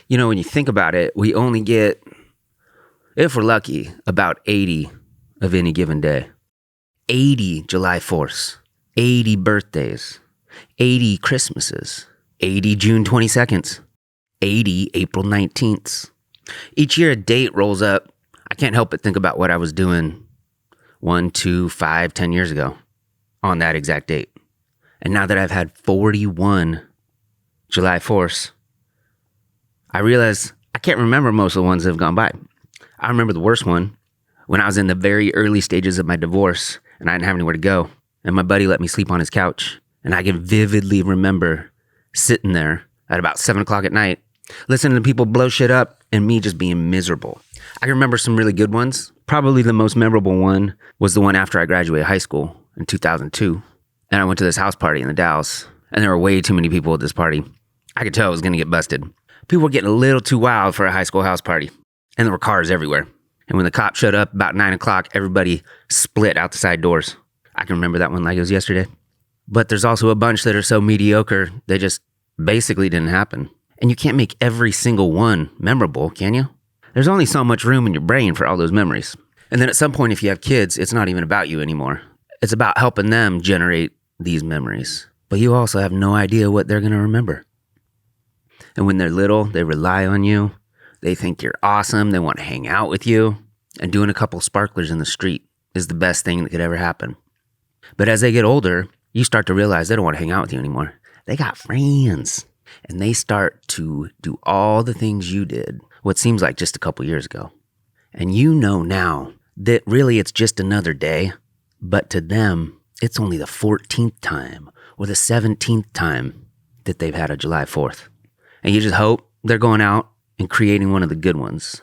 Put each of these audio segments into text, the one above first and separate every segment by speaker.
Speaker 1: You know, when you think about it, we only get, if we're lucky, about 80 of any given day. 80 July 4ths, 80 birthdays, 80 Christmases, 80 June 22nds, 80 April 19ths. Each year a date rolls up. I can't help but think about what I was doing 1, 2, 5, 10 years ago on that exact date. And now that I've had 41 July 4ths, I realize I can't remember most of the ones that have gone by. I remember the worst one when I was in the very early stages of my divorce and I didn't have anywhere to go. And my buddy let me sleep on his couch. And I can vividly remember sitting there at about 7 o'clock at night, listening to people blow shit up and me just being miserable. I can remember some really good ones. Probably the most memorable one was the one after I graduated high school in 2002. And I went to this house party in the Dalles. And there were way too many people at this party. I could tell I was going to get busted. People were getting a little too wild for a high school house party. And there were cars everywhere. And when the cops showed up about 9 o'clock, everybody split out the side doors. I can remember that one like it was yesterday. But there's also a bunch that are so mediocre, they just basically didn't happen. And you can't make every single one memorable, can you? There's only so much room in your brain for all those memories. And then at some point, if you have kids, it's not even about you anymore. It's about helping them generate these memories. But you also have no idea what they're going to remember. And when they're little, they rely on you. They think you're awesome. They want to hang out with you. And doing a couple sparklers in the street is the best thing that could ever happen. But as they get older, you start to realize they don't want to hang out with you anymore. They got friends. And they start to do all the things you did, what seems like just a couple years ago. And you know now that really it's just another day. But to them, it's only the 14th time or the 17th time that they've had a July 4th. And you just hope they're going out and creating one of the good ones.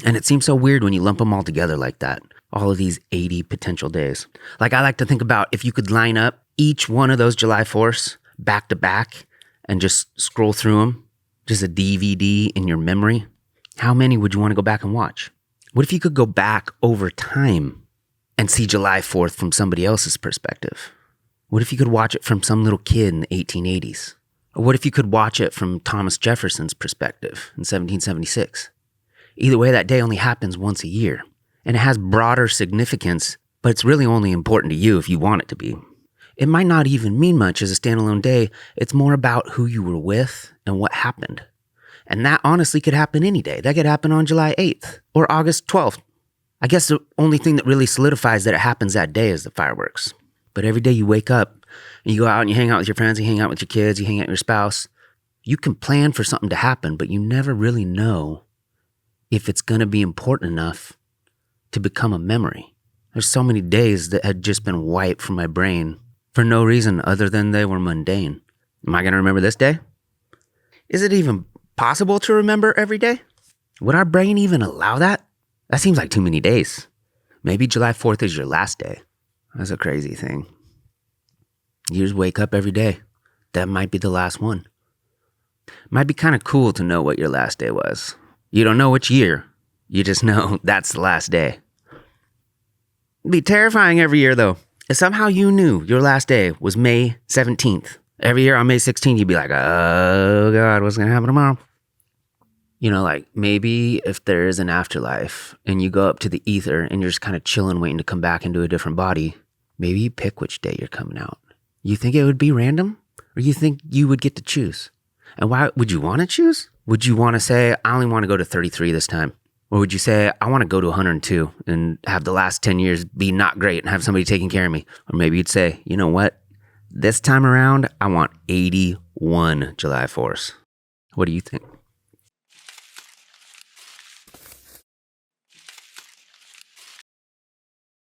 Speaker 1: And it seems so weird when you lump them all together like that. All of these 80 potential days. Like I like to think about if you could line up each one of those July 4ths back to back and just scroll through them, just a DVD in your memory, how many would you want to go back and watch? What if you could go back over time and see July 4th from somebody else's perspective? What if you could watch it from some little kid in the 1880s? Or what if you could watch it from Thomas Jefferson's perspective in 1776? Either way, that day only happens once a year. And it has broader significance, but it's really only important to you if you want it to be. It might not even mean much as a standalone day. It's more about who you were with and what happened. And that honestly could happen any day. That could happen on July 8th or August 12th. I guess the only thing that really solidifies that it happens that day is the fireworks. But every day you wake up and you go out and you hang out with your friends, you hang out with your kids, you hang out with your spouse, you can plan for something to happen, but you never really know if it's going to be important enough to become a memory. There's so many days that had just been wiped from my brain for no reason other than they were mundane. Am I going to remember this day? Is it even possible to remember every day? Would our brain even allow that? That seems like too many days. Maybe July 4th is your last day. That's a crazy thing. You just wake up every day. That might be the last one. Might be kind of cool to know what your last day was. You don't know which year. You just know that's the last day. It'd be terrifying every year, though. If somehow you knew your last day was May 17th. Every year on May 16th, you'd be like, oh, God, what's going to happen tomorrow? You know, like maybe if there is an afterlife and you go up to the ether and you're just kind of chilling, waiting to come back into a different body, maybe you pick which day you're coming out. You think it would be random? Or you think you would get to choose? And why would you want to choose? Would you want to say, I only want to go to 33 this time? Or would you say, I want to go to 102 and have the last 10 years be not great and have somebody taking care of me? Or maybe you'd say, you know what? This time around, I want 81 July 4ths. What do you think?